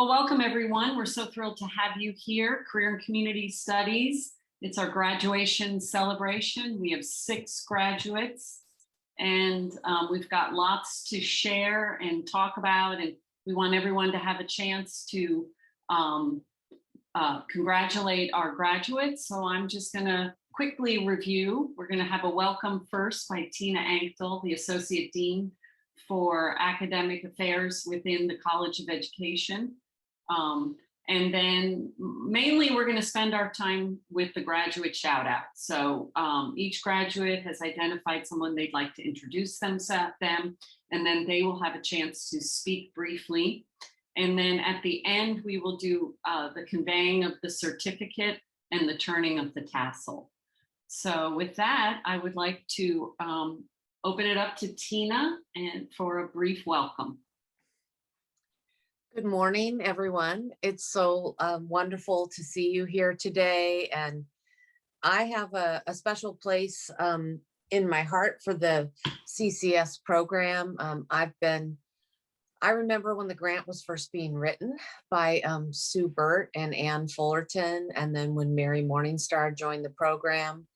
Well, welcome everyone. We're so thrilled to have you here, Career and Community Studies. It's our graduation celebration. We have 6 graduates and we've got lots to share and talk about, and we want everyone to have a chance to congratulate our graduates. So I'm just gonna quickly review. We're gonna have a welcome first by Tina Anktel, the Associate Dean for Academic Affairs within the College of Education. And then mainly we're going to spend our time with the graduate shout out. So each graduate has identified someone they'd like to introduce them, and then they will have a chance to speak briefly. And then at the end, we will do the conveying of the certificate and the turning of the tassel. So with that, I would like to open it up to Tina and for a brief welcome. Good morning, everyone. It's so wonderful to see you here today. And I have a special place in my heart for the CCS program. I remember when the grant was first being written by Sue Burt and Ann Fullerton, and then when Mary Morningstar joined the program.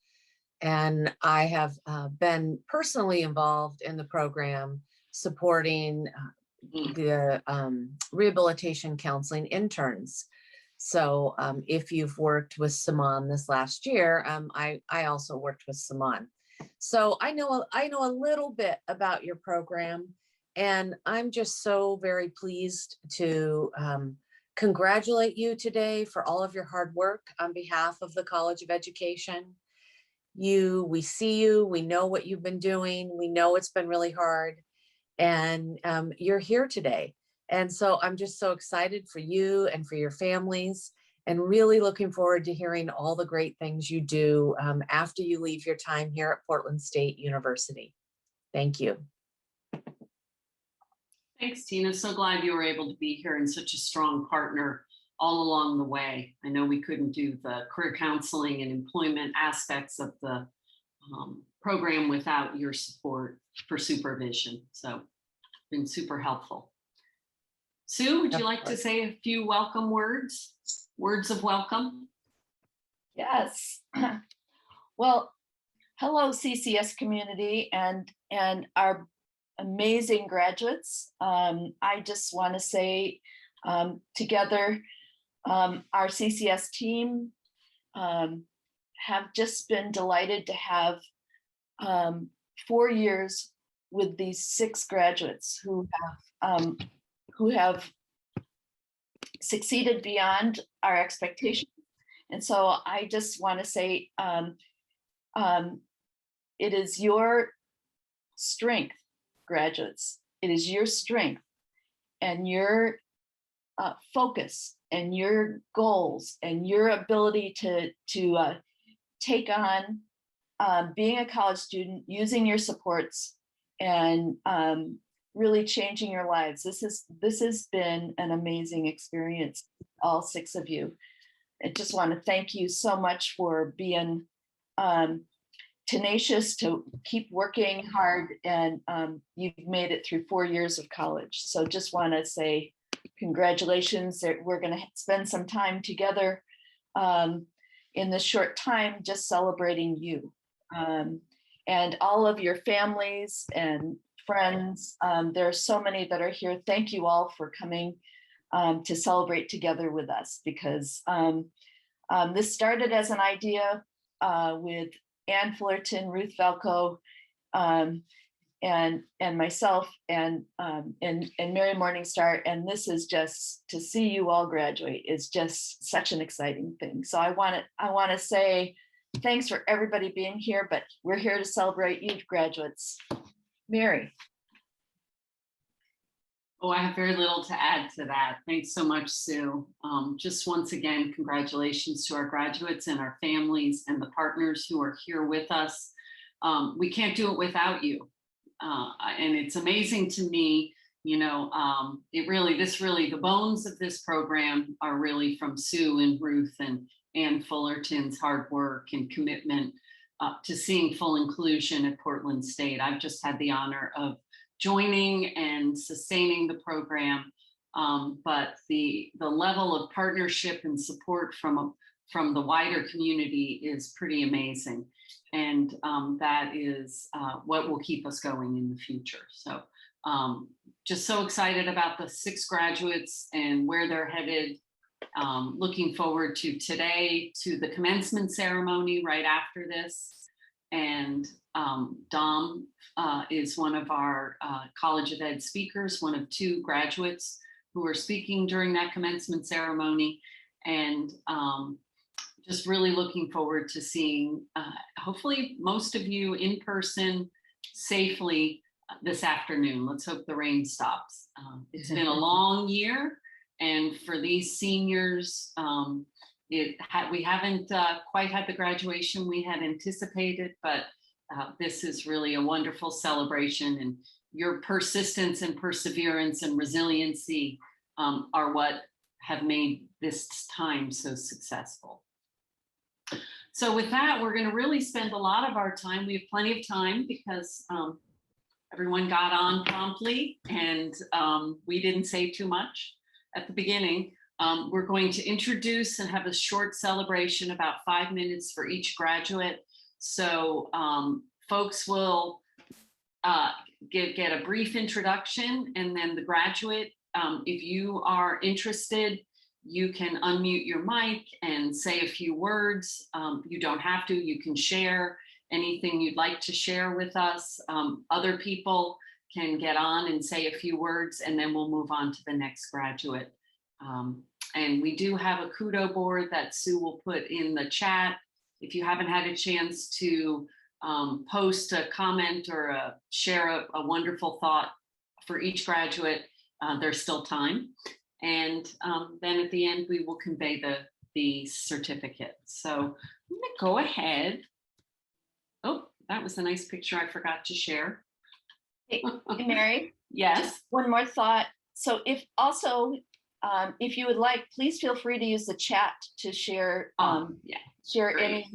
And I have been personally involved in the program supporting the rehabilitation counseling interns. So if you've worked with Simon this last year, I also worked with Simon. So I know a little bit about your program, and I'm just so very pleased to congratulate you today for all of your hard work on behalf of the College of Education. We see you, we know what you've been doing, we know it's been really hard, and you're here today. And so I'm just so excited for you and for your families, and really looking forward to hearing all the great things you do after you leave your time here at Portland State University. Thank you. Thanks, Tina. So glad you were able to be here and such a strong partner all along the way. I know we couldn't do the career counseling and employment aspects of the program without your support for supervision. So it's been super helpful. Sue, would you like to say a few welcome words of welcome? Yes. Well, hello CCS community and our amazing graduates. I just want to say together, our CCS team have just been delighted to have 4 years with these 6 graduates who have succeeded beyond our expectations. And so I just want to say it is your strength, graduates. It is your strength and your focus and your goals and your ability to take on being a college student, using your supports, and really changing your lives. This has been an amazing experience, all 6 of you. I just want to thank you so much for being tenacious to keep working hard, and you've made it through 4 years of college. So just want to say congratulations. We're going to spend some time together in this short time just celebrating you and all of your families and friends. There are so many that are here. Thank you all for coming to celebrate together with us, because this started as an idea with Ann Fullerton, Ruth Valco, and myself, and Mary Morningstar. And this is just, to see you all graduate is just such an exciting thing. So I want to say thanks for everybody being here, but we're here to celebrate you graduates. Mary. Oh, I have very little to add to that. Thanks so much, Sue. Just once again, congratulations to our graduates and our families and the partners who are here with us. We can't do it without you. And it's amazing to me, you know, the bones of this program are really from Sue and Ruth and Ann Fullerton's hard work and commitment to seeing full inclusion at Portland State. I've just had the honor of joining and sustaining the program but the level of partnership and support from the wider community is pretty amazing. And that is what will keep us going in the future. So just so excited about the 6 graduates and where they're headed. Looking forward to today, to the commencement ceremony right after this. And Dom is one of our College of Ed speakers, one of 2 graduates who are speaking during that commencement ceremony. And just really looking forward to seeing, hopefully most of you in person safely this afternoon. Let's hope the rain stops. It's been a long year, and for these seniors, we haven't quite had the graduation we had anticipated, but this is really a wonderful celebration, and your persistence and perseverance and resiliency are what have made this time so successful. So with that, we're going to really spend a lot of our time. We have plenty of time because everyone got on promptly, and we didn't say too much at the beginning. We're going to introduce and have a short celebration, about 5 minutes for each graduate. So folks will get a brief introduction, and then the graduate, if you are interested, you can unmute your mic and say a few words. You don't have to, you can share anything you'd like to share with us. Other people can get on and say a few words, and then we'll move on to the next graduate. And we do have a kudo board that Sue will put in the chat. If you haven't had a chance to post a comment or share a wonderful thought for each graduate, there's still time. And then at the end, we will convey the certificate. So I'm gonna go ahead. Oh, that was a nice picture I forgot to share. Hey, Mary? Yes. One more thought. So if you would like, please feel free to use the chat to share share Great.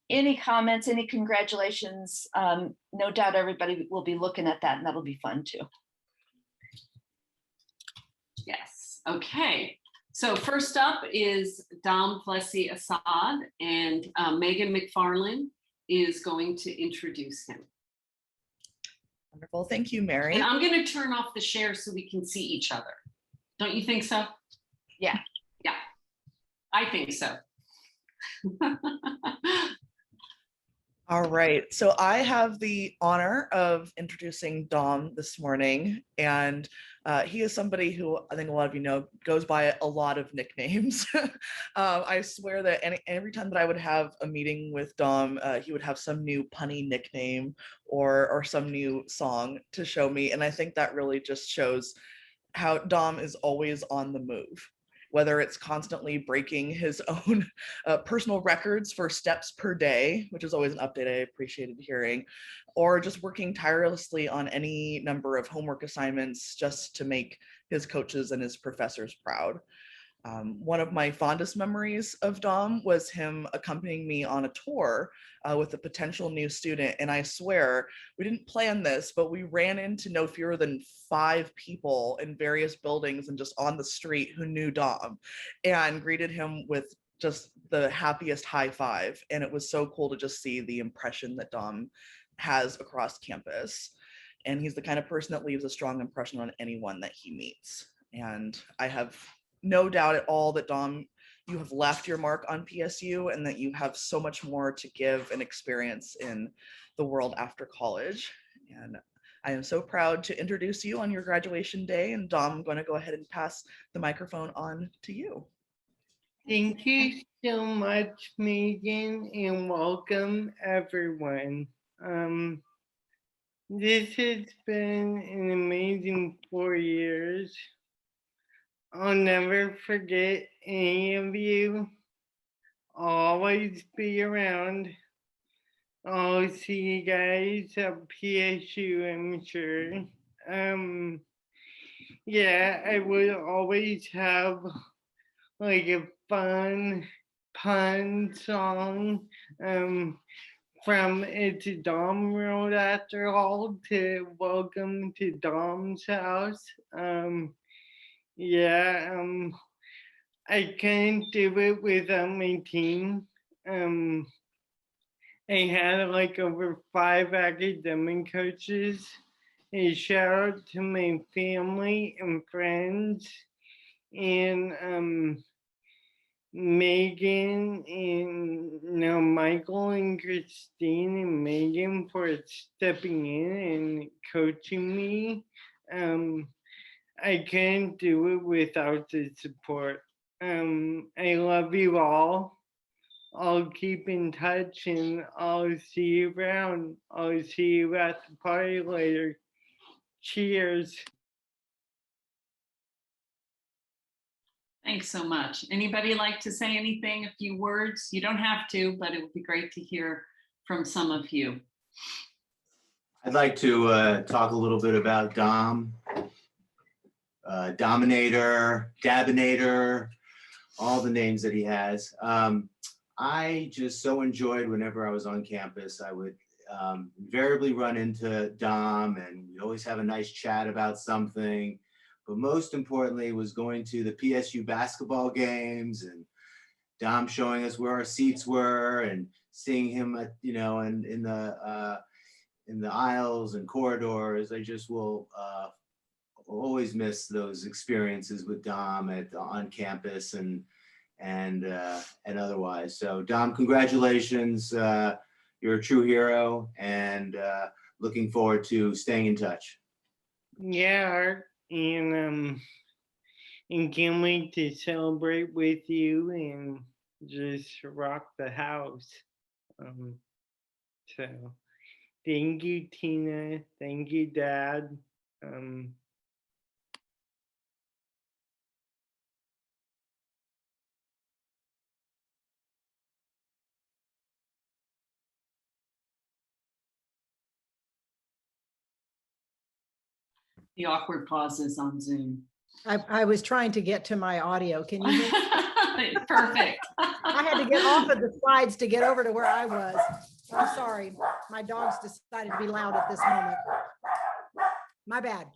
any comments, any congratulations. No doubt everybody will be looking at that, and that'll be fun too. Yes. Okay. So first up is Dom Plessy Assad, and Megan McFarland is going to introduce him. Wonderful. Thank you, Mary. And I'm going to turn off the share so we can see each other. Don't you think so? Yeah. Yeah, I think so. All right. So I have the honor of introducing Dom this morning, and he is somebody who I think a lot of you know goes by a lot of nicknames. I swear that every time that I would have a meeting with Dom, he would have some new punny nickname or some new song to show me, and I think that really just shows how Dom is always on the move. Whether it's constantly breaking his own personal records for steps per day, which is always an update I appreciated hearing, or just working tirelessly on any number of homework assignments just to make his coaches and his professors proud. One of my fondest memories of Dom was him accompanying me on a tour with a potential new student. And I swear, we didn't plan this, but we ran into no fewer than 5 people in various buildings and just on the street who knew Dom and greeted him with just the happiest high five. And it was so cool to just see the impression that Dom has across campus. And he's the kind of person that leaves a strong impression on anyone that he meets. And I have no doubt at all that Dom, you have left your mark on PSU and that you have so much more to give and experience in the world after college. And I am so proud to introduce you on your graduation day. And Dom, I'm going to go ahead and pass the microphone on to you. Thank you so much, Megan, and welcome everyone. This has been an amazing 4 years. I'll never forget any of you. I'll always be around. I'll see you guys at PSU, I'm sure. Yeah, I would always have like a fun pun song from It's a Dom Road After All to Welcome to Dom's House. Yeah, I can't do it without my team. I had like over 5 academic coaches. A shout out to my family and friends and Megan and Michael and Christine and Megan for stepping in and coaching me. I can't do it without the support. I love you all. I'll keep in touch and I'll see you around. I'll see you at the party later. Cheers. Thanks so much. Anybody like to say anything, a few words? You don't have to, but it would be great to hear from some of you. I'd like to talk a little bit about Dom, Dominator, Dabinator, all the names that he has. I just so enjoyed whenever I was on campus. I would invariably run into Dom and we'd always have a nice chat about something. But most importantly was going to the PSU basketball games and Dom showing us where our seats were and seeing him at, in the aisles and corridors. I just will always miss those experiences with Dom on campus and otherwise. So Dom, congratulations. You're a true hero and looking forward to staying in touch. Yeah, and can't wait to celebrate with you and just rock the house. So thank you, Tina. Thank you, Dad. The awkward pauses on Zoom. I was trying to get to my audio. Can you hear me? Perfect. I had to get off of the slides to get over to where I was. I'm sorry. My dogs decided to be loud at this moment. My bad.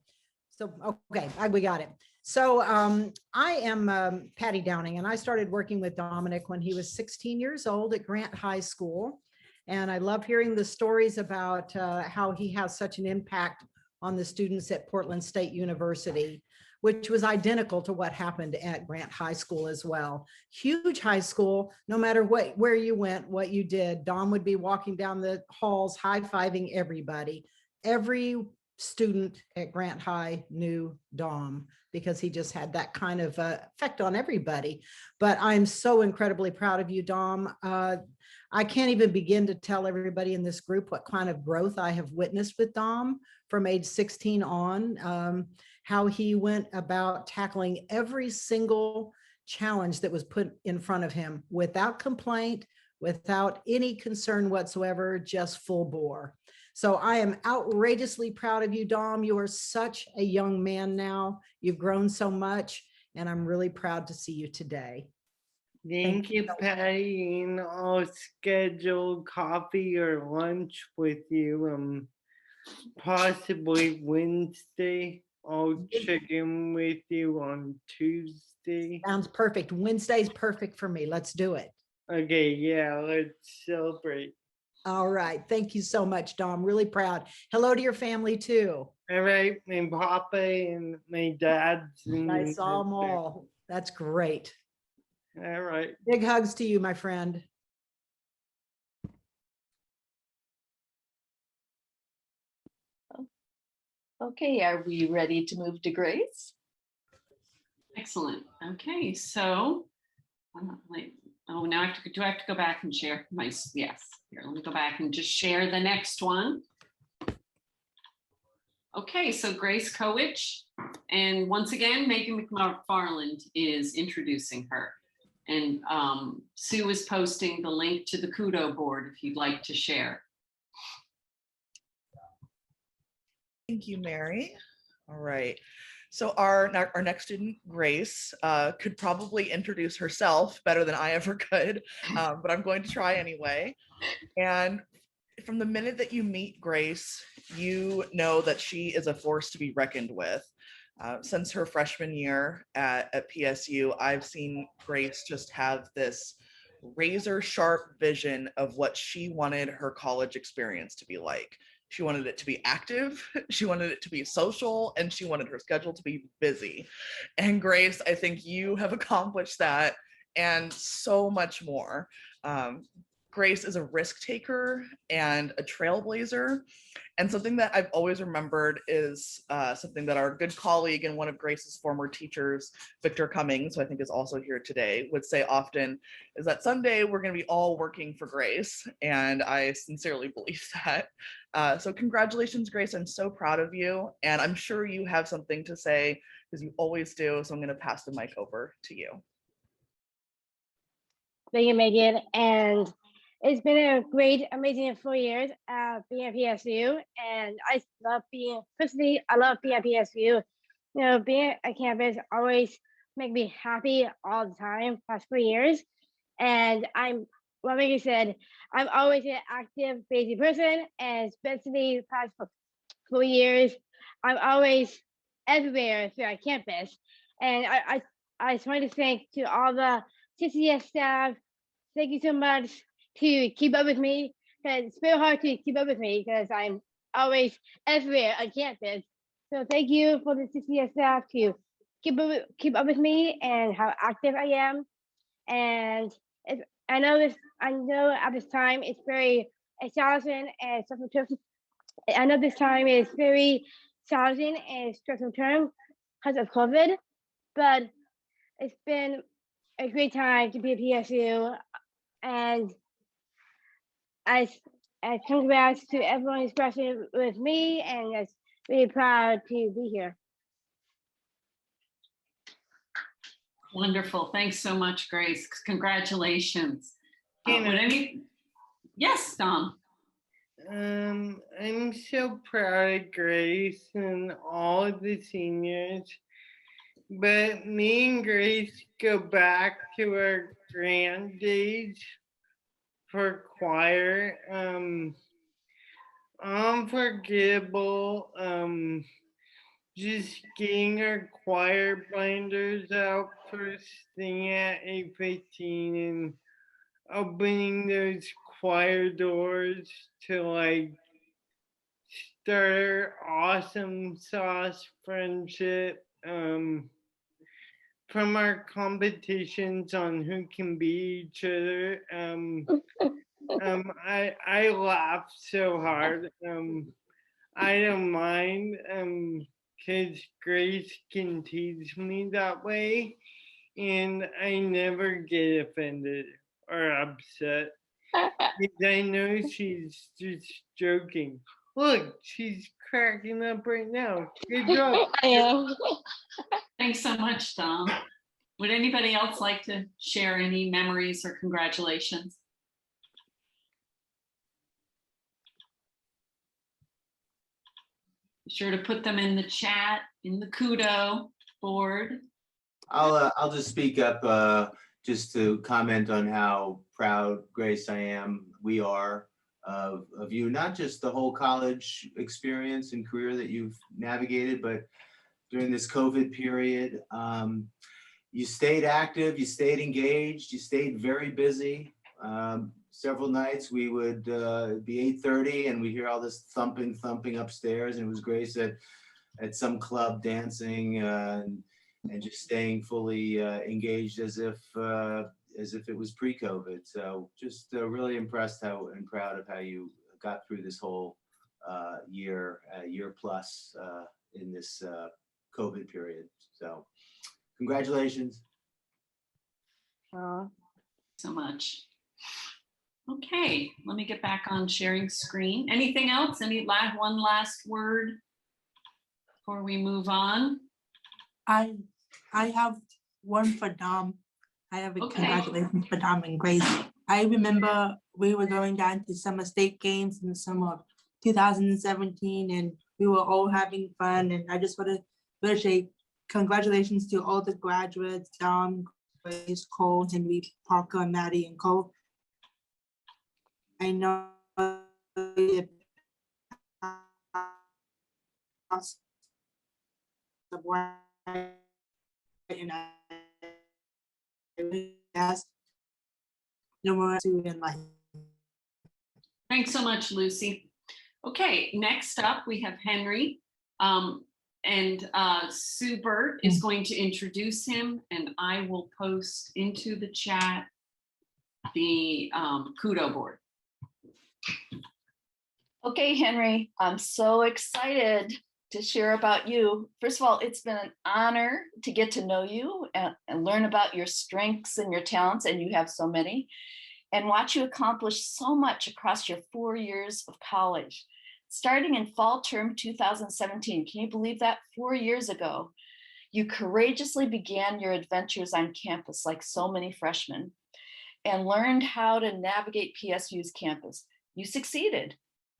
So, okay, we got it. So I am Patty Downing, and I started working with Dominic when he was 16 years old at Grant High School. And I love hearing the stories about how he has such an impact on the students at Portland State University, which was identical to what happened at Grant High School as well. Huge high school, no matter where you went, what you did, Dom would be walking down the halls, high-fiving everybody. Every student at Grant High knew Dom because he just had that kind of effect on everybody. But I'm so incredibly proud of you, Dom. I can't even begin to tell everybody in this group what kind of growth I have witnessed with Dom from age 16 on, how he went about tackling every single challenge that was put in front of him without complaint, without any concern whatsoever, just full bore. So I am outrageously proud of you, Dom. You are such a young man now. You've grown so much, and I'm really proud to see you today. Thank you, Patty, and I'll schedule coffee or lunch with you, possibly Wednesday. I'll check in with you on Tuesday. Sounds perfect. Wednesday's perfect for me. Let's do it. Okay, yeah, let's celebrate. All right. Thank you so much, Dom. Really proud. Hello to your family too. All right, my papa and my dad. I saw them all. That's great. All right. Big hugs to you, my friend. Okay, are we ready to move to Grace? Excellent. Okay, so oh, now do I have to go back and share my, yes, here, let me go back and just share the next one. Okay, so Grace Kowich, and once again, Megan McFarland is introducing her. And Sue is posting the link to the Kudo board if you'd like to share. Thank you, Mary. All right. So our next student, Grace, could probably introduce herself better than I ever could, but I'm going to try anyway. And from the minute that you meet Grace, you know that she is a force to be reckoned with. Since her freshman year at PSU, I've seen Grace just have this razor sharp vision of what she wanted her college experience to be like. She wanted it to be active, she wanted it to be social, and she wanted her schedule to be busy. And Grace, I think you have accomplished that and so much more. Grace is a risk taker and a trailblazer. And something that I've always remembered is something that our good colleague and one of Grace's former teachers, Victor Cummings, who I think is also here today, would say often, is that someday we're going to be all working for Grace. And I sincerely believe that. So congratulations, Grace. I'm so proud of you. And I'm sure you have something to say, because you always do. So I'm going to pass the mic over to you. Thank you, Megan. And it's been a great, amazing 4 years being at PSU. And I love being at PSU. You know, being at campus always make me happy all the time, past 4 years. And like Megan said, I'm always an active, busy person. And especially the past 4 years, I'm always everywhere throughout campus. And I just want to thank to all the CCS staff. Thank you so much to keep up with me, because it's very hard to keep up with me because I'm always everywhere on campus. So thank you for the CCS staff to keep up with me and how active I am. And I know at this time it's very challenging and stressful. I know this time is very challenging and stressful term because of COVID, but it's been a great time to be at PSU. And I congrats to everyone who's graduated with me, and I'm really proud to be here. Wonderful. Thanks so much, Grace. Congratulations. Yes, Dom. I'm so proud of Grace and all of the seniors, but me and Grace go back to our grant days for choir. Unforgettable. Just getting our choir binders out first thing at 8:15 and opening those choir doors to like start our awesome sauce friendship. From our competitions on who can be each other. I laugh so hard. I don't mind because Grace can tease me that way, and I never get offended or upset because I know she's just joking. Look, she's cracking up right now. Good job. I am. Thanks so much, Dom. Would anybody else like to share any memories or congratulations? Be sure to put them in the chat, in the kudo board. I'll just speak up just to comment on how proud, Grace, we are of you, not just the whole college experience and career that you've navigated, but during this COVID period. You stayed active, you stayed engaged, you stayed very busy. Several nights we would be 8:30 and we hear all this thumping upstairs, and it was Grace at some club dancing and just staying fully engaged as if it was pre-COVID. So just really impressed and proud of how you got through this whole year plus in this COVID period. So congratulations. So much. Okay, let me get back on sharing screen. Anything else? One last word before we move on? I have one for Dom. I have a congratulations for Dom and Grace. I remember we were going down to summer state games in the summer of 2017, and we were all having fun. And I just want to say congratulations to all the graduates, Dom, Grace, Cole, Henry, Parker, Maddy, and Cole. I know of what you know, yes, no more to in life. Thanks so much, Lucy. Okay, next up we have Henry. And Sue Burt is going to introduce him, and I will post into the chat the kudo board. Okay, Henry, I'm so excited to share about you. First of all, it's been an honor to get to know you and learn about your strengths and your talents, and you have so many, and watch you accomplish so much across your 4 years of college. Starting in fall term 2017, can you believe that? 4 years ago, you courageously began your adventures on campus like so many freshmen and learned how to navigate PSU's campus. You succeeded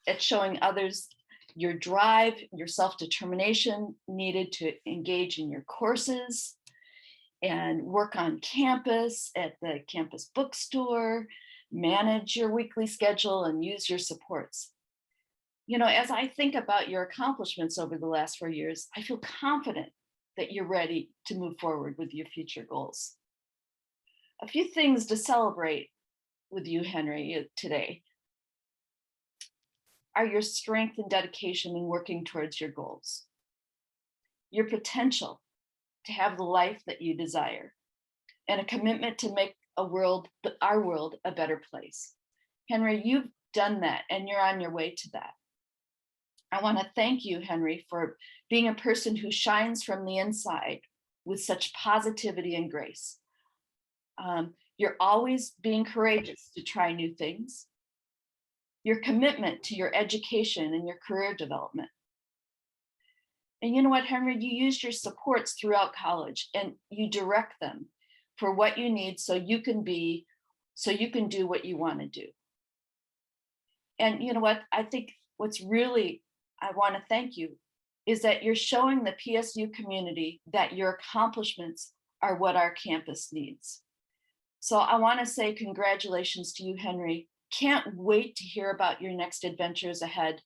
at showing others your drive, your self-determination needed to engage in your courses and work on campus at the campus bookstore, manage your weekly schedule, and use your supports. You know, as I think about your accomplishments over the last 4 years, I feel confident that you're ready to move forward with your future goals. A few things to celebrate with you, Henry, today are your strength and dedication in working towards your goals, your potential to have the life that you desire, and a commitment to make our world a better place. Henry, you've done that and you're on your way to that. I want to thank you, Henry, for being a person who shines from the inside with such positivity and grace. You're always being courageous to try new things. Your commitment to your education and your career development. And you know what, Henry, you use your supports throughout college and you direct them for what you need so you can do what you want to do. And you know what, I think I want to thank you is that you're showing the PSU community that your accomplishments are what our campus needs. So I want to say congratulations to you, Henry. Can't wait to hear about your next adventures ahead.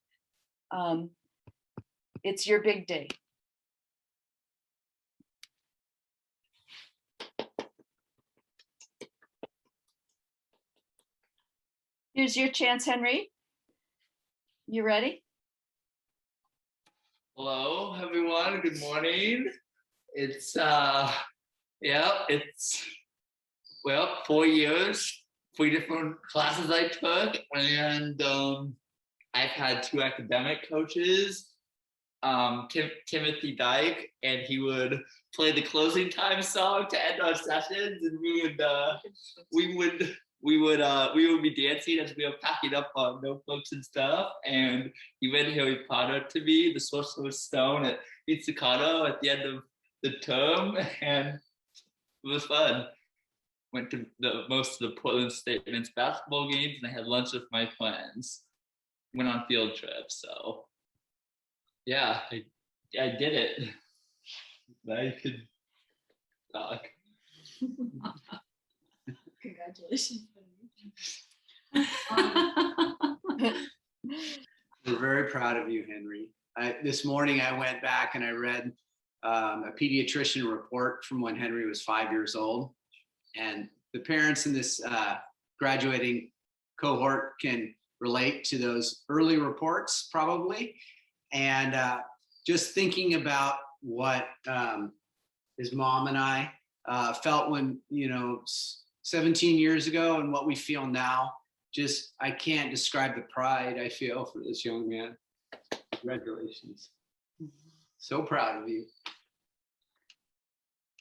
It's your big day. Here's your chance, Henry. You ready? Hello, everyone. Good morning. It's 4 years, 3 different classes I took, and I've had 2 academic coaches, Timothy Dyke, and he would play the closing time song to end our sessions, and we would be dancing as we were packing up our notebooks and stuff. And he read Harry Potter to me, the Sorcerer's Stone at Pizzicato at the end of the term, and it was fun. Went to most of the Portland State men's basketball games, and I had lunch with my friends. Went on field trips, so yeah, I did it. I could talk. Congratulations. We're very proud of you, Henry. This morning I went back and I read a pediatrician report from when Henry was 5 years old. And the parents in this graduating cohort can relate to those early reports probably. And just thinking about what his mom and I felt when, 17 years ago and what we feel now, I can't describe the pride I feel for this young man. Congratulations. So proud of you.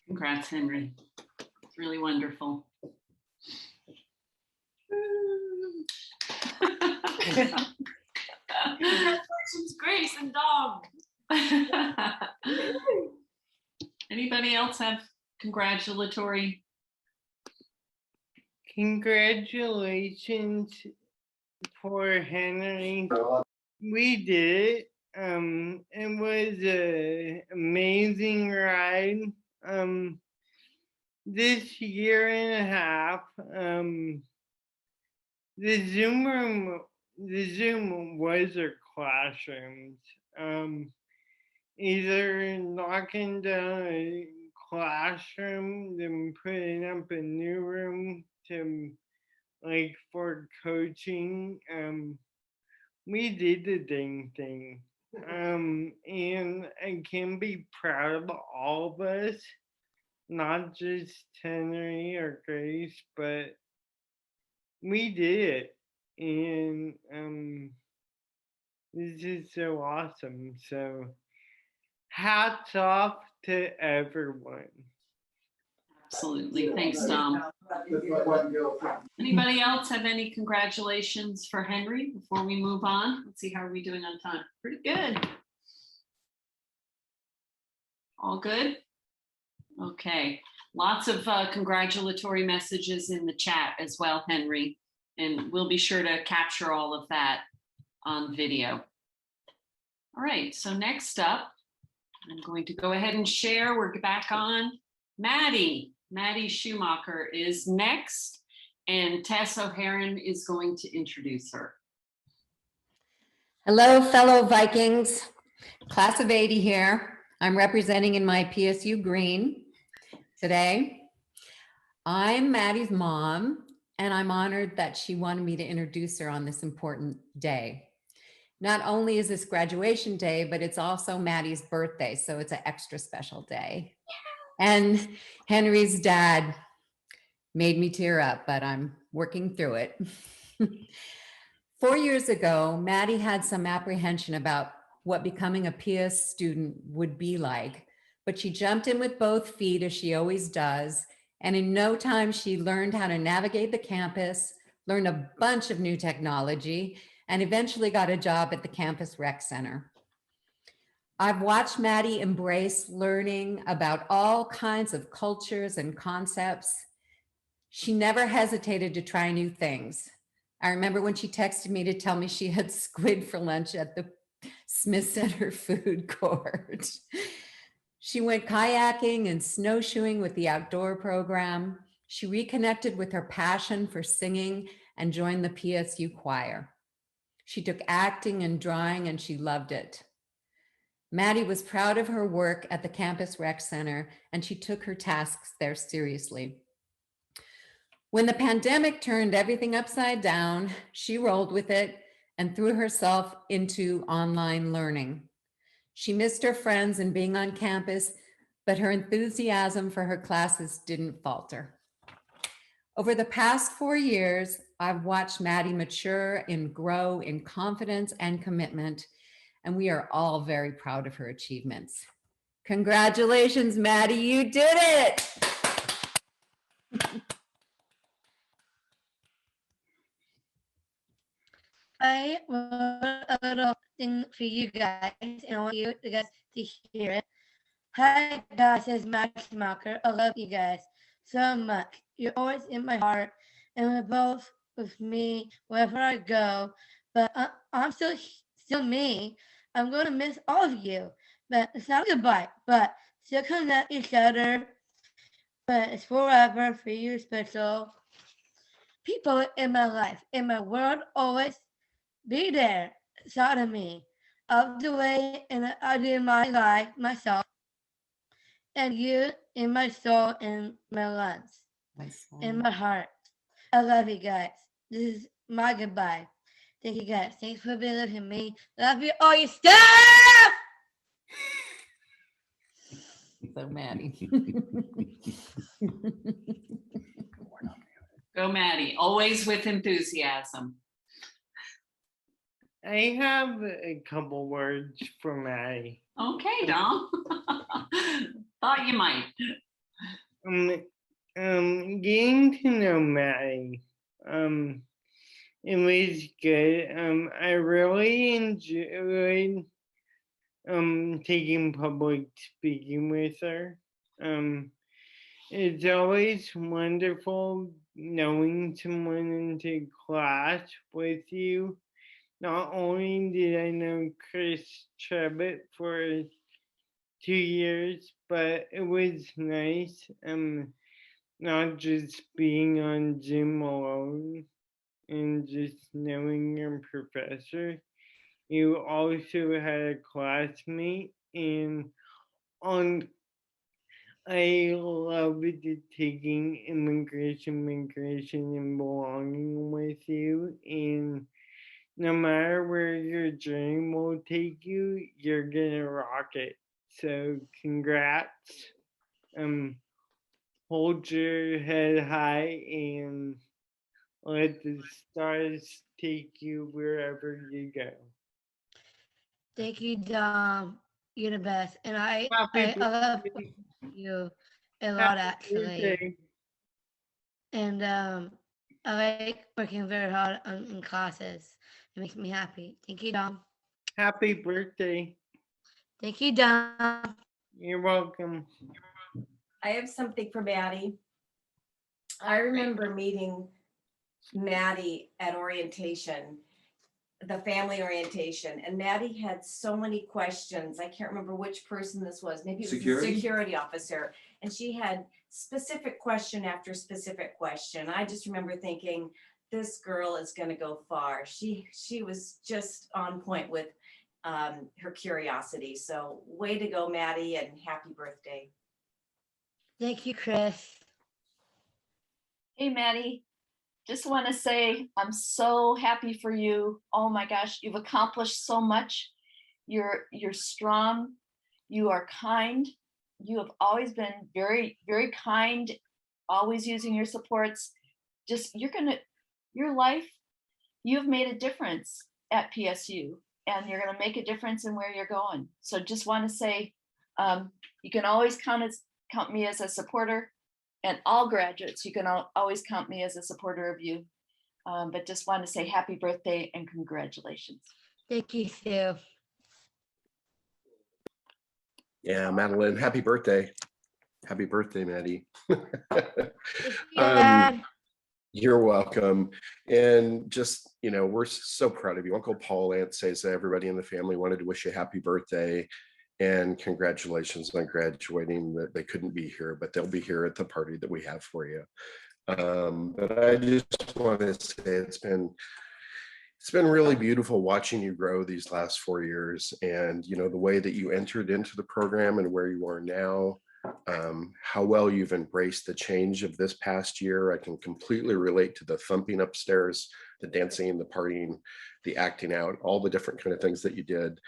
Congrats, Henry. It's really wonderful. Congratulations, Grace and Dom. Anybody else have congratulatory? Congratulations for Henry. We did it. It was an amazing ride. This year and a half, the Zoom was our classrooms. either knocking down a classroom, then putting up a new room to like for coaching. We did the dang thing. And I can be proud of all of us, not just Henry or Grace, but we did it. And this is so awesome. So hats off to everyone. Absolutely. Thanks, Dom. Anybody else have any congratulations for Henry before we move on? Let's see, how are we doing on time? Pretty good. All good? Okay. Lots of congratulatory messages in the chat as well, Henry. And we'll be sure to capture all of that on video. All right, so next up, I'm going to go ahead and share. We're back on. Maddy Schumacher is next, and Tess O'Haron is going to introduce her. Hello, fellow Vikings. Class of 80 here. I'm representing in my PSU green today. I'm Maddy's mom, and I'm honored that she wanted me to introduce her on this important day. Not only is this graduation day, but it's also Maddy's birthday, so it's an extra special day. And Henry's dad made me tear up, but I'm working through it. 4 years ago, Maddy had some apprehension about what becoming a PS student would be like, but she jumped in with both feet as she always does. And in no time, she learned how to navigate the campus, learned a bunch of new technology, and eventually got a job at the campus rec center. I've watched Maddy embrace learning about all kinds of cultures and concepts. She never hesitated to try new things. I remember when she texted me to tell me she had squid for lunch at the Smith Center food court. She went kayaking and snowshoeing with the outdoor program. She reconnected with her passion for singing and joined the PSU choir. She took acting and drawing, and she loved it. Maddy was proud of her work at the campus rec center, and she took her tasks there seriously. When the pandemic turned everything upside down, she rolled with it and threw herself into online learning. She missed her friends and being on campus, but her enthusiasm for her classes didn't falter. Over the past 4 years, I've watched Maddy mature and grow in confidence and commitment, and we are all very proud of her achievements. Congratulations, Maddy, you did it! I wrote a little thing for you guys, and I want you guys to hear it. Hi guys, it's Max Schumacher. I love you guys so much. You're always in my heart, and we're both with me wherever I go. But I'm still me. I'm going to miss all of you. But it's not goodbye, but still connect each other. But it's forever for you special people in my life, in my world, always be there, side of me, of the way, and I do my life myself, and you in my soul, in my lungs, in my heart. I love you guys. This is my goodbye. Thank you guys. Thanks for believing me. Love you all your stuff. So Maddy. Go Maddy, always with enthusiasm. I have a couple words for Maddy. Okay, Dom. Thought you might. Getting to know Maddy, it was good. I really enjoyed taking public speaking with her. It's always wonderful knowing someone into class with you. Not only did I know Chris Trevitt for 2 years, but it was nice not just being on Zoom alone and just knowing your professor. You also had a classmate and on I love taking immigration, migration, and belonging with you. And no matter where your journey will take you, you're gonna rock it. So congrats. Hold your head high and let the stars take you wherever you go. Thank you, Dom. You're the best. And I Happy love birthday. you a lot, Happy actually. birthday. And I like working very hard in classes. It makes me happy. Thank you, Dom. Happy birthday. Thank you, Dom. You're welcome. I have something for Maddie. I remember meeting Maddie at orientation, the family orientation, and Maddie had so many questions. I can't remember which person this was. Maybe it was Security? the security officer. And she had specific question after specific question. I just remember thinking, this girl is going to go far. She was just on point with her curiosity. So way to go, Maddie, and happy birthday. Thank you, Chris. Hey, Maddie. Just want to say I'm so happy for you. Oh my gosh, you've accomplished so much. You're strong. You are kind. You have always been very, very kind, always using your supports. Just your life, you've made a difference at PSU, and you're gonna make a difference in where you're going. So just want to say, you can always count me as a supporter. And all graduates, you can always count me as a supporter of you. But just want to say happy birthday and congratulations. Thank you, Sue. Yeah, Madeline, happy birthday. Happy birthday, Maddie. Dad. You're welcome. And just, we're so proud of you. Uncle Paul, Aunt Cesa, everybody in the family wanted to wish you a happy birthday. And congratulations on graduating. That they couldn't be here, but they'll be here at the party that we have for you. But I just want to say it's been really beautiful watching you grow these last 4 years, and the way that you entered into the program and where you are now, how well you've embraced the change of this past year. I can completely relate to the thumping upstairs, the dancing, the partying, the acting out, all the different kind of things that you did.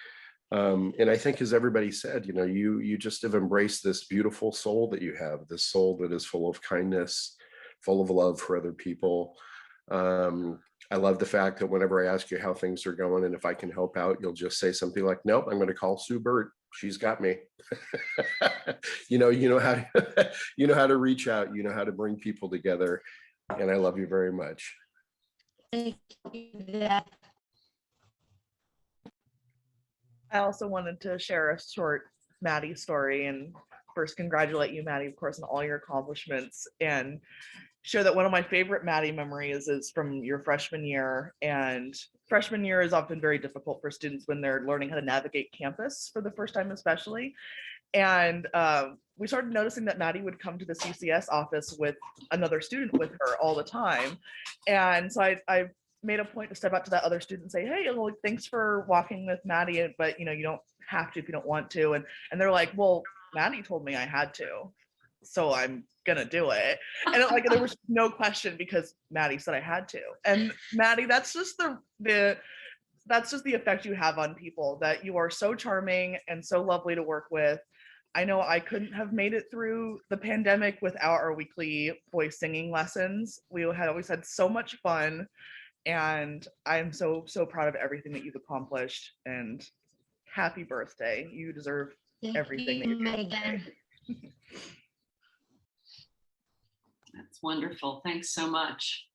And I think, as everybody said, you just have embraced this beautiful soul that you have, this soul that is full of kindness, full of love for other people. I love the fact that whenever I ask you how things are going and if I can help out, you'll just say something like, nope, I'm going to call Sue Burt. She's got me. you know how to reach out, you know how to bring people together. And I love you very much. Thank you, Dad. I also wanted to share a short Maddie story, and first congratulate you, Maddie, of course, on all your accomplishments, and share that one of my favorite Maddie memories is from your freshman year. And freshman year is often very difficult for students when they're learning how to navigate campus for the first time, especially. And we started noticing that Maddie would come to the CCS office with another student with her all the time. And so I made a point to step up to that other student and say, hey, well, thanks for walking with Maddie, but you don't have to if you don't want to. And they're like, well, Maddie told me I had to, so I'm gonna do it. And there was no question because Maddie said I had to. And Maddie, that's just the effect you have on people, that you are so charming and so lovely to work with. I know I couldn't have made it through the pandemic without our weekly voice singing lessons. We had always had so much fun. And I'm so proud of everything that you've accomplished, and happy birthday. You deserve everything that you're doing. That's wonderful. Thanks so much.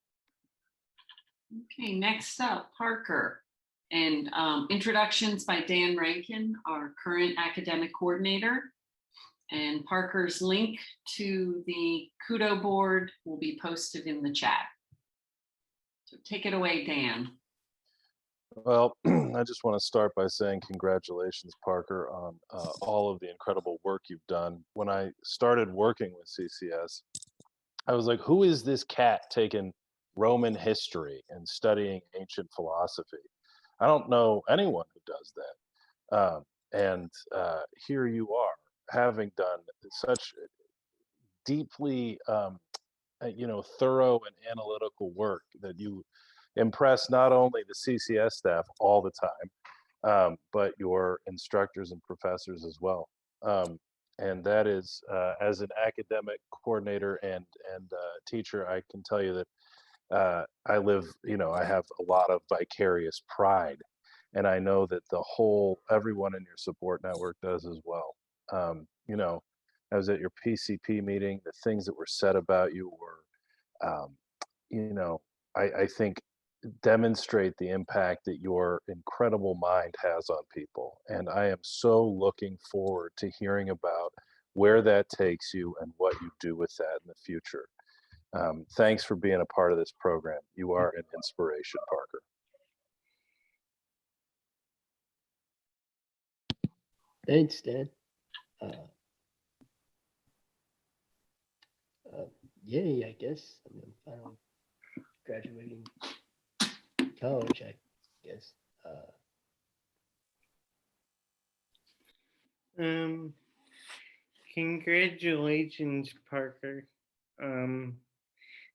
Okay, next up, Parker. And introductions by Dan Rankin, our current academic coordinator. And Parker's link to the Kudo board will be posted in the chat. So take it away, Dan. Well, I just want to start by saying congratulations, Parker, on all of the incredible work you've done. When I started working with CCS, I was like, who is this cat taking Roman history and studying ancient philosophy? I don't know anyone who does that. And here you are, having done such deeply, thorough and analytical work that you impress not only the CCS staff all the time, but your instructors and professors as well. And that is, as an academic coordinator and teacher, I can tell you that I live, I have a lot of vicarious pride, and I know that everyone in your support network does as well. I was at your PCP meeting. The things that were said about you were, I think demonstrate the impact that your incredible mind has on people. And I am so looking forward to hearing about where that takes you and what you do with that in the future. Thanks for being a part of this program. You are an inspiration, Parker. Thanks, Dan. Yay, I guess. I mean, I'm finally graduating college, I guess. Congratulations, Parker.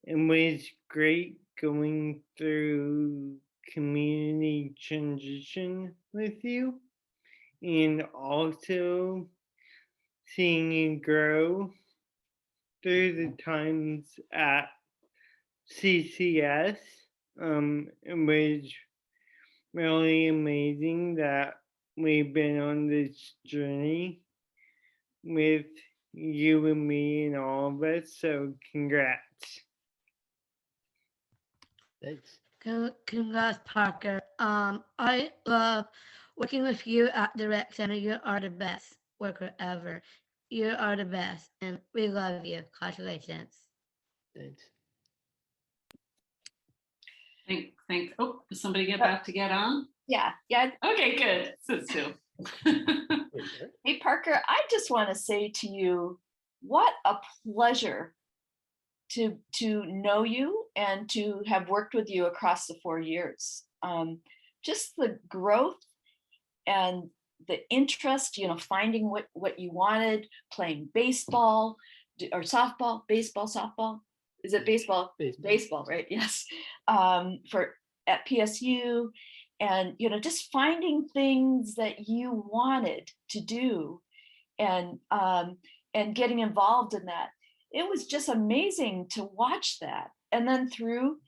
It was great going through community transition with you, and also seeing you grow through the times at CCS. It was really amazing that we've been on this journey with you and me and all of us. So congrats. Thanks. Congrats, Parker. I love working with you at the rec center. You are the best worker ever. You are the best, and we love you. Congratulations. Thanks. Thanks. Oh, does somebody about to get on? Yeah. Okay, good. So Sue. Hey, Parker, I just want to say to you, what a pleasure to know you and to have worked with you across the 4 years. Just the growth and the interest, finding what you wanted, playing baseball or softball, softball. Is it baseball? Baseball, right? Yes. At PSU, and just finding things that you wanted to do, and getting involved in that. It was just amazing to watch that. And then through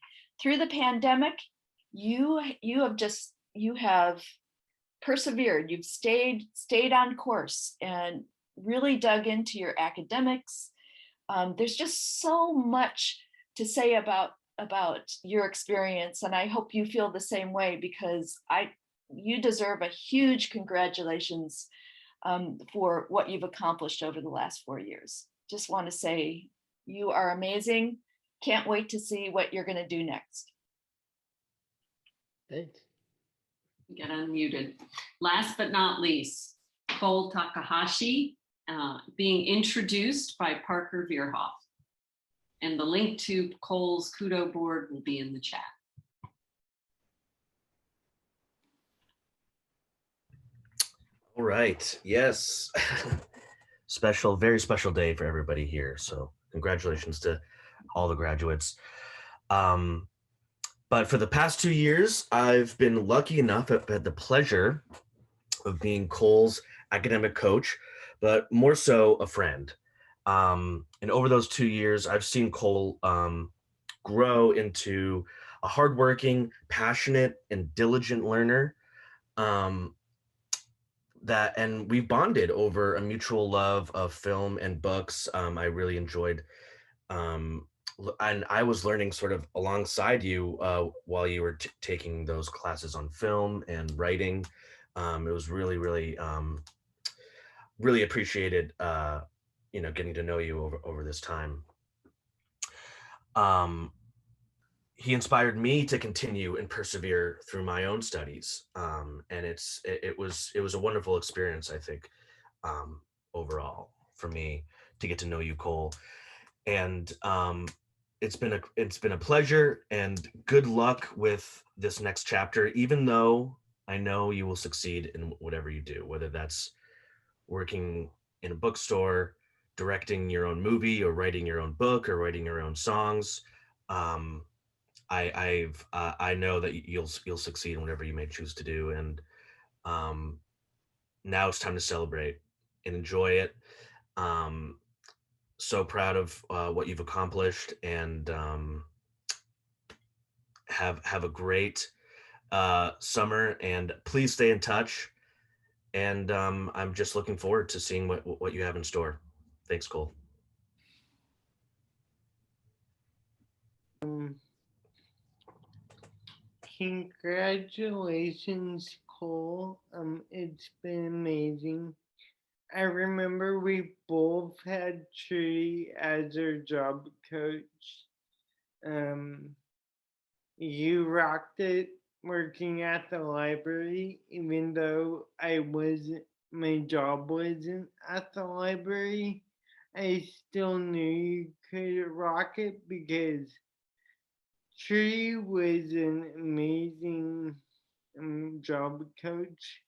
the pandemic, you have persevered. You've stayed on course and really dug into your academics. There's just so much to say about your experience, and I hope you feel the same way, because you deserve a huge congratulations for what you've accomplished over the last 4 years. Just want to say you are amazing. Can't wait to see what you're going to do next. Thanks. Get unmuted. Last but not least, Cole Takahashi, being introduced by Parker Veerhoff. And the link to Cole's Kudo board will be in the chat. All right. Yes. Very special day for everybody here. So congratulations to all the graduates. But for the past 2 years, I've been lucky enough, I've had the pleasure of being Cole's academic coach, but more so a friend. And over those 2 years, I've seen Cole grow into a hardworking, passionate, and diligent learner. And we bonded over a mutual love of film and books. I really enjoyed, and I was learning sort of alongside you while you were taking those classes on film and writing. It was really, really, really appreciated, getting to know you over this time. He inspired me to continue and persevere through my own studies. And it was a wonderful experience, I think, overall for me to get to know you, Cole. And it's been a pleasure, and good luck with this next chapter, even though I know you will succeed in whatever you do, whether that's working in a bookstore, directing your own movie, or writing your own book, or writing your own songs. I know that you'll succeed in whatever you may choose to do, and now it's time to celebrate and enjoy it. So proud of what you've accomplished, and have a great summer, and please stay in touch. And I'm just looking forward to seeing what you have in store. Thanks, Cole. Congratulations, Cole. It's been amazing. I remember we both had Tree as our job coach. You rocked it working at the library, even though my job wasn't at the library. I still knew you could rock it because Tree was an amazing job coach.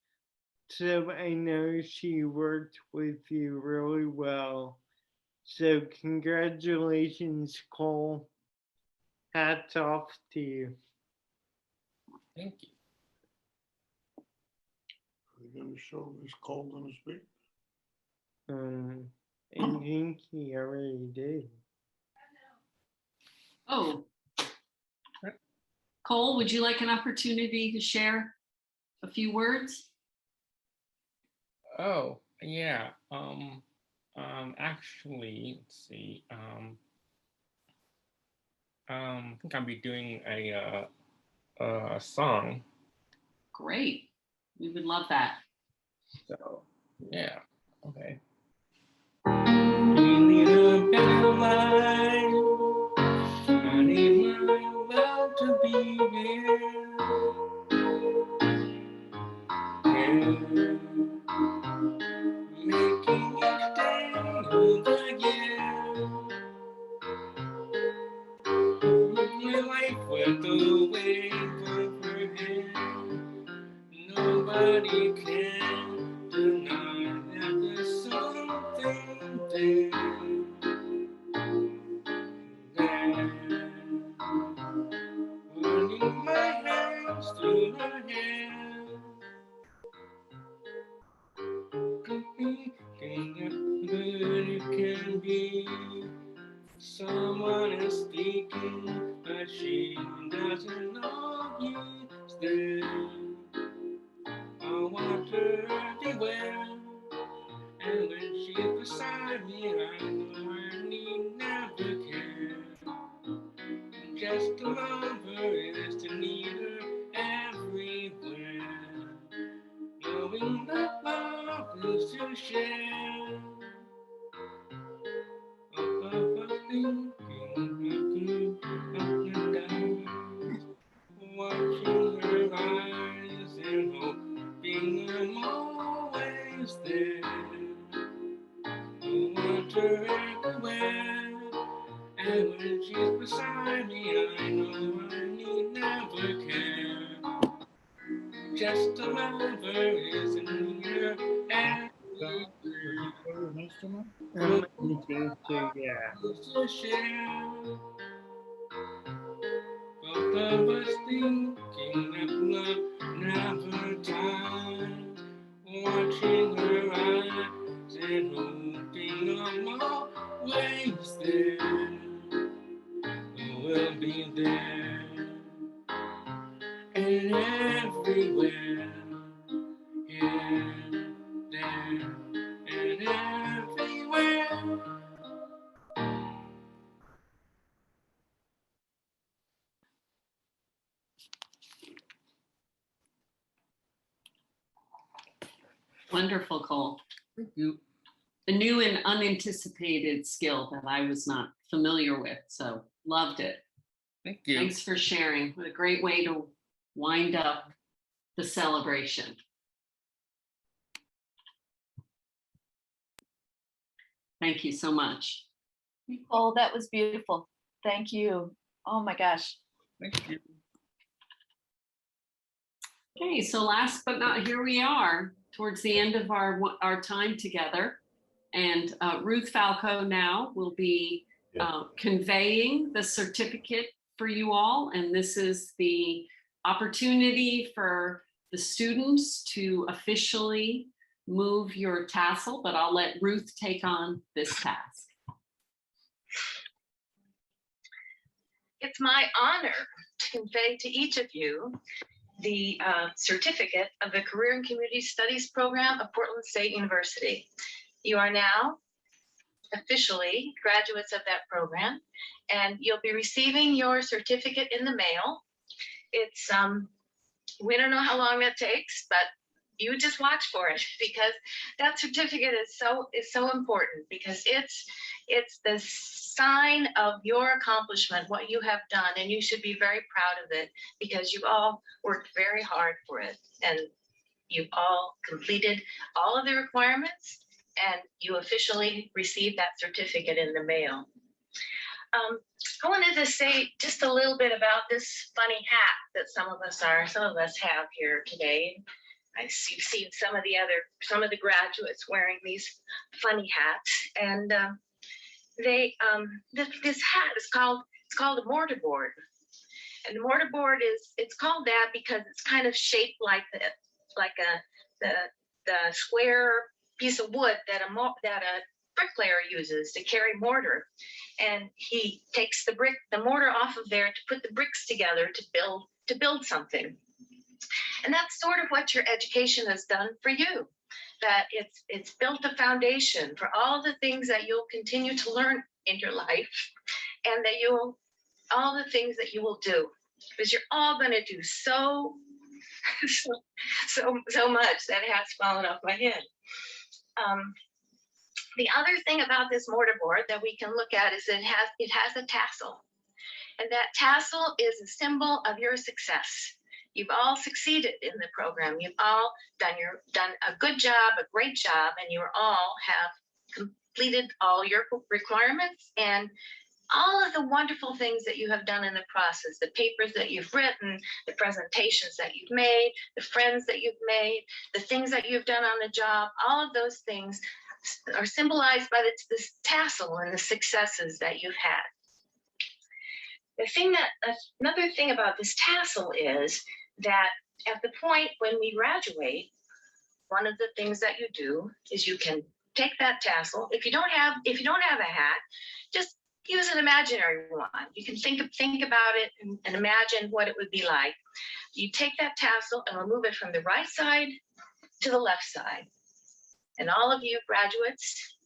So I know she worked with you really well. So congratulations, Cole. Hats off to you. Thank you. Are we going to show this Cole going to speak? I think he already did. Oh. Cole, would you like an opportunity to share a few words? Oh, yeah. Actually, let's see. I think I'll be doing a song. Great. We would love that. So, yeah. Okay. You need a better life. I need my love to be here. Yeah. Making each day over again. My life went away from her hand. Nobody can deny that there's something there. Running my hands through her hair. Thinking that it can be someone is speaking, but she doesn't know he's there. I want her everywhere, and when she's beside me, I know I need never care. Just to love her is to need her everywhere. Knowing that love is to share. Thinking up and down, watching her eyes and hoping I'm always there. I want her everywhere, and when she's beside me, I know I need never care. Just to love her is near and Anything to, yeah. to share. Both of us thinking of love never dies. Watching her eyes and hoping I'm always there. We'll be there and everywhere. Here, there, and everywhere. Wonderful, Cole. Thank you. A new and unanticipated skill that I was not familiar with, so loved it. Thank you. Thanks for sharing. What a great way to wind up the celebration. Thank you so much. Nicole, that was beautiful. Thank you. Oh my gosh. Thank you. Okay, so last but not, here we are towards the end of our time together. And Ruth Falco now will be conveying the certificate for you all. And this is the opportunity for the students to officially move your tassel, but I'll let Ruth take on this task. It's my honor to convey to each of you the certificate of the Career and Community Studies program of Portland State University. You are now officially graduates of that program, and you'll be receiving your certificate in the mail. It's we don't know how long that takes, but you just watch for it, because that certificate is so important, because it's the sign of your accomplishment, what you have done, and you should be very proud of it, because you've all worked very hard for it, and you've all completed all of the requirements, and you officially received that certificate in the mail. I wanted to say just a little bit about this funny hat that some of us have here today. You've seen some of the graduates wearing these funny hats, and this hat is called a mortarboard, and the mortarboard it's called that because it's kind of shaped like the square piece of wood that a bricklayer uses to carry mortar, and he takes the mortar off of there to put the bricks together to build something. And that's sort of what your education has done for you, that it's built a foundation for all the things that you'll continue to learn in your life, and that all the things that you will do, because you're all going to do so much. That hat's fallen off my head. The other thing about this mortarboard that we can look at is it has a tassel, and that tassel is a symbol of your success. You've all succeeded in the program. You've all done a good job, a great job, and you all have completed all your requirements and all of the wonderful things that you have done in the process, the papers that you've written, the presentations that you've made, the friends that you've made, the things that you've done on the job, all of those things are symbolized by this tassel and the successes that you've had. Another thing about this tassel is that at the point when we graduate, one of the things that you do is you can take that tassel. If you don't have a hat, just use an imaginary one. You can think about it and imagine what it would be like. You take that tassel and remove it from the right side to the left side. And all of you graduates,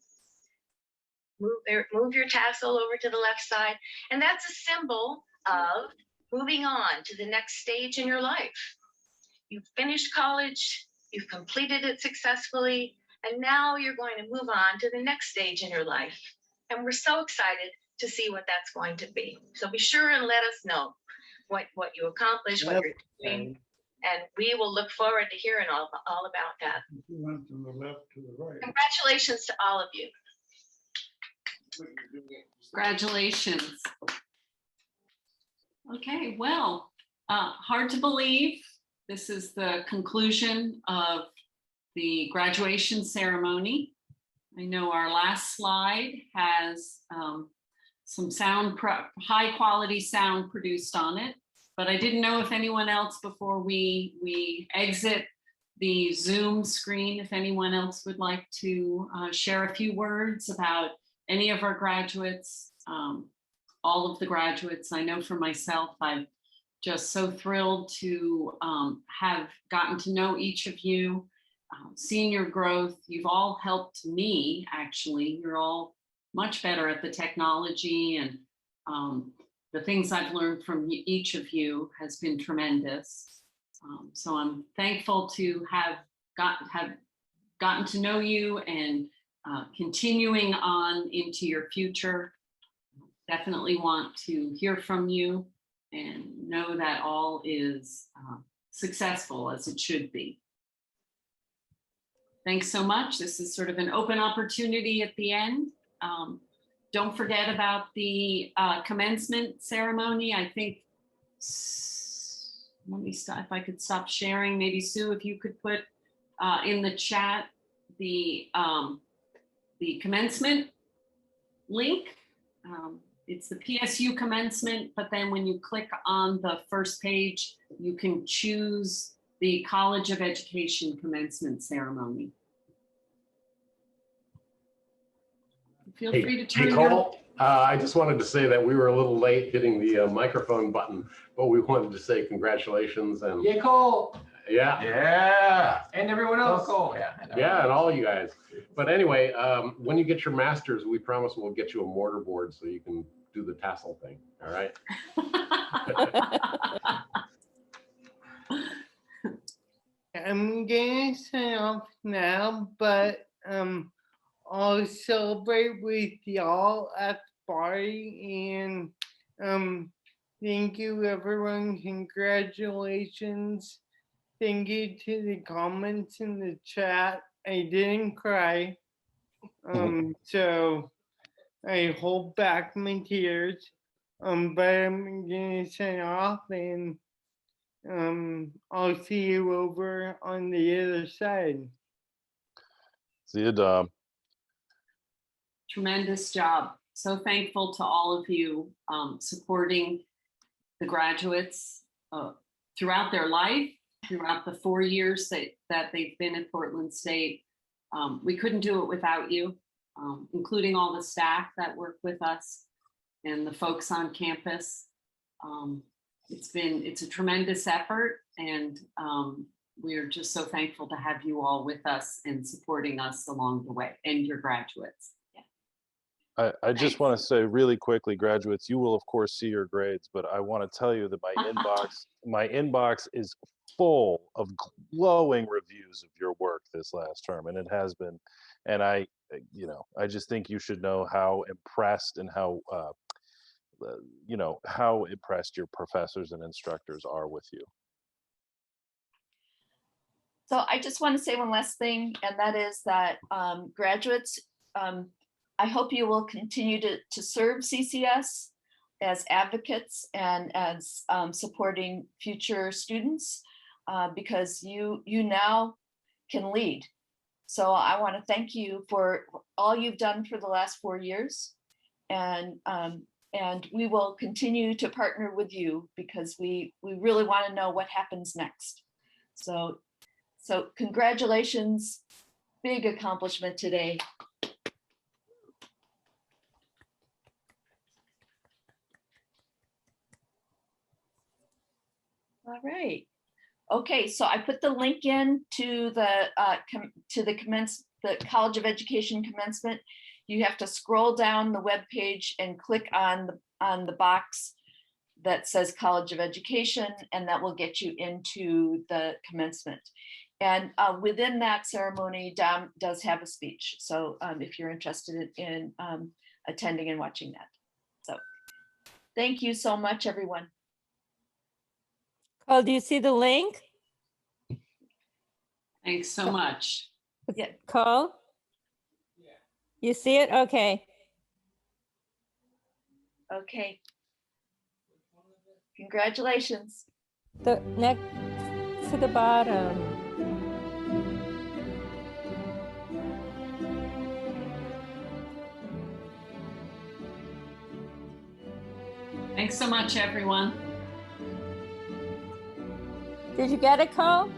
move your tassel over to the left side. And that's a symbol of moving on to the next stage in your life. You've finished college, you've completed it successfully, and now you're going to move on to the next stage in your life. And we're so excited to see what that's going to be. So be sure and let us know what you accomplished, what you're doing, and we will look forward to hearing all about that. You went from the left to the right. Congratulations to all of you. Congratulations. Okay, well, hard to believe this is the conclusion of the graduation ceremony. I know our last slide has some high quality sound produced on it, but I didn't know if anyone else, before we exit the Zoom screen, if anyone else would like to share a few words about any of our graduates, all of the graduates. I know for myself, I'm just so thrilled to have gotten to know each of you, seen your growth. You've all helped me, actually. You're all much better at the technology, and the things I've learned from each of you has been tremendous. So I'm thankful to have gotten to know you, and continuing on into your future. Definitely want to hear from you and know that all is successful as it should be. Thanks so much. This is sort of an open opportunity at the end. Don't forget about the commencement ceremony. I think let me stop, if I could stop sharing, maybe Sue, if you could put in the chat the commencement link. It's the PSU commencement, but then when you click on the first page, you can choose the College of Education commencement ceremony. Feel free to turn Hey, Cole, I just wanted to say that we were a little late hitting the microphone button, but we wanted to say congratulations and Yeah, Cole. yeah, And everyone else. Cole, yeah, and all you guys. But anyway, when you get your master's, we promise we'll get you a mortar board so you can do the tassel thing. All right. I'm gonna sign off now, but I'll celebrate with y'all at the party, and thank you everyone. Congratulations. Thank you to the comments in the chat. I didn't cry. So I hold back my tears. But I'm gonna sign off, and I'll see you over on the other side. See you, Dom. Tremendous job. So thankful to all of you supporting the graduates throughout their life, throughout the 4 years that they've been at Portland State. We couldn't do it without you, including all the staff that work with us and the folks on campus. It's a tremendous effort, and we're just so thankful to have you all with us and supporting us along the way, and your graduates. I just want to say really quickly, graduates, you will of course see your grades, but I want to tell you that my inbox is full of glowing reviews of your work this last term, and it has been. And I just think you should know how impressed and how how impressed your professors and instructors are with you. So I just want to say one last thing, and that is that graduates, I hope you will continue to serve CCS as advocates and as supporting future students, because you now can lead. So I want to thank you for all you've done for the last 4 years, and we will continue to partner with you because we really want to know what happens next. So congratulations, big accomplishment today. All right. Okay, so I put the link in to the College of Education commencement. You have to scroll down the web page and click on the box that says College of Education, and that will get you into the commencement. And within that ceremony, Dom does have a speech. So if you're interested in attending and watching that. So thank you so much, everyone. Oh, do you see the link? Thanks so much. Yeah. Cole? You see it? Okay. Okay. Congratulations. The next to the bottom. Thanks so much, everyone. Did you get it, Cole?